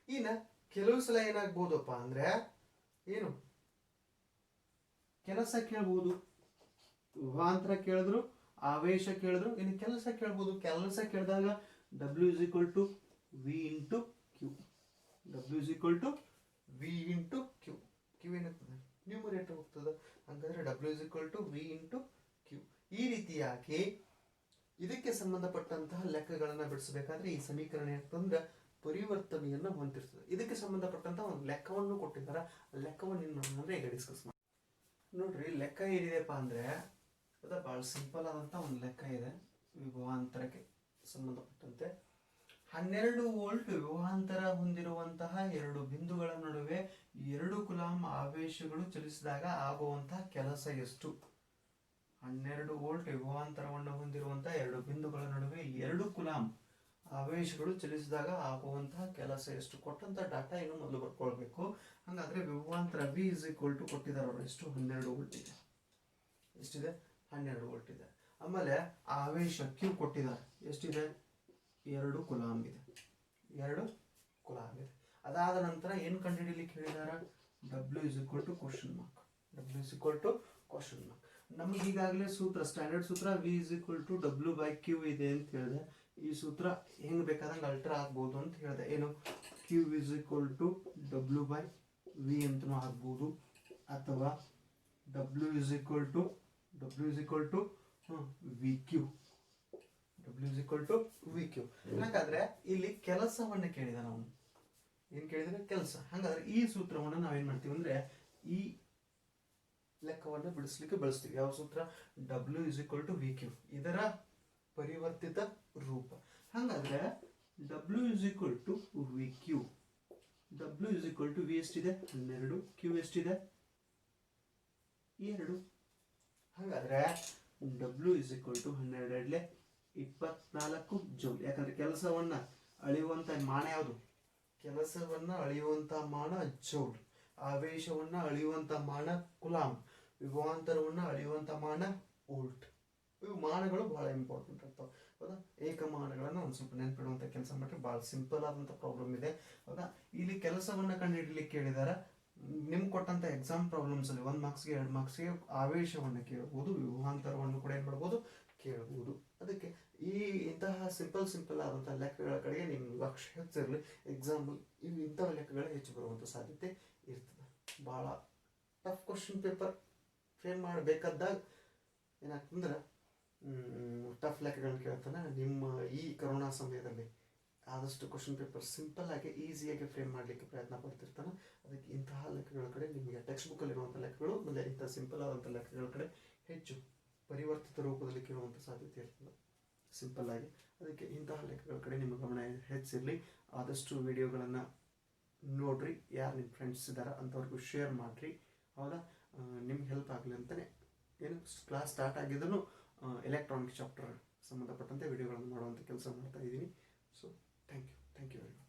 ಇನ್ನ ಕೆಲವು ಸಲ ಏನಾಗ್ಬೋದಪ್ಪ ಅಂದ್ರೆ ಏನು? ಕೆಲಸ ಕೇಳಬಹುದು, ವಿಭವಾಂತರ ಕೇಳಿದ್ರು, ಆವೇಶ ಕೇಳಿದ್ರು, ಇನ್ನು ಕೆಲಸ ಕೇಳಬಹುದು. ಕೆಲಸ ಕೇಳಿದಾಗ W is equal to V into Q. W is equal to V into Q. Q ಏನಾಗ್ತದೆ? ನ್ಯೂಮರೇಟರ್ ಹೋಗ್ತದೆ. ಹಾಗಾದ್ರೆ W is equal to V into Q. ಈ ರೀತಿಯಾಗಿ ಇದಕ್ಕೆ ಸಂಬಂಧಪಟ್ಟಂತಹ ಲೆಕ್ಕಗಳನ್ನ ಬಿಡಿಸಬೇಕಾದ್ರೆ ಈ ಸಮೀಕರಣ ಏನಾಗ್ತಂದ್ರೆ ಪರಿವರ್ತನೆಯನ್ನ ಹೊಂದಿರ್ತದೆ. ಇದಕ್ಕೆ ಸಂಬಂಧಪಟ್ಟಂತಹ ಒಂದು ಲೆಕ್ಕವನ್ನು ಕೊಟ್ಟಿದ್ದಾರೆ. ಆ ಲೆಕ್ಕವನ್ನು ಏನ್ ಮಾಡೋಣ ಅಂದ್ರೆ ಈಗ ಡಿಸ್ಕಸ್ ಮಾಡಿ ನೋಡ್ರಿ. ಲೆಕ್ಕ ಏನಿದೆಪ್ಪ ಅಂದ್ರೆ ಅದು ಬಹಳ ಸಿಂಪಲ್ ಆದಂತ ಒಂದು ಲೆಕ್ಕ ಇದೆ. ವಿಭವಾಂತರಕ್ಕೆ ಸಂಬಂಧಪಟ್ಟಂತೆ 12 ವೋಲ್ಟ್ ವಿಭವಾಂತರ ಹೊಂದಿರುವಂತಹ ಎರಡು ಬಿಂದುಗಳ ನಡುವೆ 2 ಕುಲಾಂಬ್ ಆವೇಶಗಳು ಚಲಿಸಿದಾಗ ಆಗುವಂತಹ ಕೆಲಸ ಎಷ್ಟು? 12 ವೋಲ್ಟ್ ವಿಭವಾಂತರವನ್ನು ಹೊಂದಿರುವಂತಹ ಎರಡು ಬಿಂದುಗಳ ನಡುವೆ 2 ಕುಲಾಂಬ್ ಆವೇಶಗಳು ಚಲಿಸಿದಾಗ ಆಗುವಂತಹ ಕೆಲಸ ಎಷ್ಟು? ಕೊಟ್ಟಂತ ಡಾಟಾ ಇನ್ನು ಮೊದಲು ಬರ್ಕೊಳ್ಬೇಕು. ಹಾಗಾದ್ರೆ ವಿಭವಾಂತರ V is equal to ಕೊಟ್ಟಿದ್ದಾರೆ ಅವರು ಎಷ್ಟು? 12 ವೋಲ್ಟ್ ಇದೆ. ಎಷ್ಟಿದೆ? 12 ವೋಲ್ಟ್ ಇದೆ. ಆಮೇಲೆ ಆವೇಶ Q ಕೊಟ್ಟಿದ್ದಾರೆ. ಎಷ್ಟಿದೆ? 2 ಕುಲಾಂಬ್ ಇದೆ. 2 ಕೂಲಾಂಬ್ ಇದೆ. ಅದಾದ ನಂತರ ಏನು ಕಂಡುಹಿಡಿಯಲಿಕ್ಕೆ ಹೇಳಿದಾರ, W is equal to question mark. W is equal to question mark. ನಮ್ಗೆ ಈಗಾಗಲೇ ಸೂತ್ರ, ಸ್ಟ್ಯಾಂಡರ್ಡ್ ಸೂತ್ರ V is equal to W/Q ಇದೆ ಅಂತ ಹೇಳಿದೆ. ಈ ಸೂತ್ರ ಹೆಂಗೆ ಬೇಕಾದಂಗೆ ಅಲ್ಟ್ರಾ ಆಗ್ಬೋದು ಅಂತ ಹೇಳಿದೆ. ಏನು, Q is equal to W/V ಅಂತಲೂ ಆಗ್ಬೋದು, ಅಥವಾ W is equal to VQ. W is equal to VQ. ಹಾಗಾದ್ರೆ ಇಲ್ಲಿ ಕೆಲಸವನ್ನು ಕೇಳಿದ, ನಾವು ಏನು ಕೇಳಿದ್ರೆ ಕೆಲಸ. ಹಾಗಾದ್ರೆ ಈ ಸೂತ್ರವನ್ನು ನಾವೇನು ಮಾಡ್ತೀವಿ ಅಂದರೆ ಈ ಲೆಕ್ಕವನ್ನು ಬಿಡಿಸ್ಲಿಕ್ಕೆ ಬಳಸ್ತೀವಿ. ಯಾವ ಸೂತ್ರ, W is equal to VQ, ಇದರ ಪರಿವರ್ತಿತ ರೂಪ. ಹಾಗಾದ್ರೆ W is equal to VQ. W is equal to V ಎಷ್ಟಿದೆ, 12, Q ಎಷ್ಟಿದೆ, 2. ಹಾಗಾದ್ರೆ W is equal to 12 24 joule. ಯಾಕಂದ್ರೆ ಕೆಲಸವನ್ನ ಅಳೆಯುವಂತ ಮಾನ ಯಾವುದು, ಕೆಲಸವನ್ನ ಅಳೆಯುವಂತ ಮಾನ ಜೌಲ್, ಆವೇಶವನ್ನ ಅಳೆಯುವಂತ ಮಾನ ಕುಲಾಂಬ್, ವಿಭವಾಂತರವನ್ನ ಅಳೆಯುವಂತ ಮಾನ ವೋಲ್ಟ್. ಇವು ಮಾನಗಳು ಬಹಳ ಇಂಪಾರ್ಟೆಂಟ್ ಆಗ್ತಾವೆ, ಹೌದಾ. ಏಕಮಾನಗಳನ್ನ ಒಂದು ಸ್ವಲ್ಪ ನೆನಪಿಡುವಂತ ಕೆಲಸ ಮಾಡ್ರಿ. ಬಹಳ ಸಿಂಪಲ್ ಆದಂತ ಪ್ರಾಬ್ಲಮ್ ಇದೆ, ಹೌದಾ. ಇಲ್ಲಿ ಕೆಲಸವನ್ನ ಕಂಡುಹಿಡಲಿಕ್ಕೆ ಹೇಳಿದಾರ. ನಿಮ್ಗೆ ಕೊಟ್ಟಂತ ಎಕ್ಸಾಮ್ ಪ್ರಾಬ್ಲಮ್ಸ್ ಅಲ್ಲಿ 1 ಮಾರ್ಕ್ಸ್ಗೆ 2 ಮಾರ್ಕ್ಸ್ಗೆ ಆವೇಶವನ್ನು ಕೇಳಬಹುದು, ವಿಭವಾಂತರವನ್ನು ಕೂಡ ಏನ್ ಮಾಡ್ಬೋದು, ಕೇಳಬಹುದು. ಅದಕ್ಕೆ ಇಂತಹ ಸಿಂಪಲ್ ಆದಂತಹ ಲೆಕ್ಕಗಳ ಕಡೆಗೆ ನಿಮ್ಮ ಲಕ್ಷ್ಯ ಹೆಚ್ಚಿರಲಿ. ಎಕ್ಸಾಂಪಲ್ ಇವು ಇಂತಹ ಲೆಕ್ಕಗಳು ಹೆಚ್ಚು ಬರುವಂಥ ಸಾಧ್ಯತೆ ಇರ್ತದೆ. ಭಾಳ ಟಫ್ ಕ್ವಶನ್ ಪೇಪರ್ ಫ್ರೇಮ್ ಮಾಡಬೇಕಾದಾಗ ಏನಾಗ್ತಂದ್ರೆ ಟಫ್ ಲೆಕ್ಕಗಳನ್ನ ಕೇಳ್ತಾನೆ. ನಿಮ್ಮ ಈ ಕರೋನಾ ಸಮಯದಲ್ಲಿ ಆದಷ್ಟು ಕ್ವಶನ್ ಪೇಪರ್ ಸಿಂಪಲ್ ಆಗಿ ಈಸಿಯಾಗಿ ಫ್ರೇಮ್ ಮಾಡಲಿಕ್ಕೆ ಪ್ರಯತ್ನ ಪಡ್ತಿರ್ತಾನೆ. ಅದಕ್ಕೆ ಇಂತಹ ಲೆಕ್ಕಗಳ ಕಡೆ ನಿಮಗೆ ಟೆಕ್ಸ್ಟ್ ಬುಕ್ಕಲ್ಲಿರುವಂಥ ಲೆಕ್ಕಗಳು ಮತ್ತು ಇಂಥ ಸಿಂಪಲ್ ಆದಂಥ ಲೆಕ್ಕಗಳ ಕಡೆ ಹೆಚ್ಚು ಪರಿವರ್ತಿತ ರೂಪದಲ್ಲಿ ಕೇಳುವಂಥ ಸಾಧ್ಯತೆ ಇರ್ತದೆ ಸಿಂಪಲ್ ಆಗಿ. ಅದಕ್ಕೆ ಇಂತಹ ಲೆಕ್ಕಗಳ ಕಡೆ ನಿಮ್ಮ ಗಮನ ಹೆಚ್ಚಿರಲಿ. ಆದಷ್ಟು ವಿಡಿಯೋಗಳನ್ನು ನೋಡ್ರಿ, ಯಾರು ನಿಮ್ಮ ಫ್ರೆಂಡ್ಸ್ ಇದ್ದಾರೆ ಅಂಥವ್ರಿಗೂ ಶೇರ್ ಮಾಡಿರಿ, ಹೌದಾ. ನಿಮ್ಗೆ ಹೆಲ್ಪ್ ಆಗಲಿ ಅಂತಲೇ ಏನು ಕ್ಲಾಸ್ ಸ್ಟಾರ್ಟ್ ಆಗಿದ್ದನು ಎಲೆಕ್ಟ್ರಾನಿಕ್ ಚಾಪ್ಟರ್ ಸಂಬಂಧಪಟ್ಟಂತೆ ವಿಡಿಯೋಗಳನ್ನು ಮಾಡುವಂಥ ಕೆಲಸ ಮಾಡ್ತಾ ಇದ್ದೀನಿ. So thank you very much.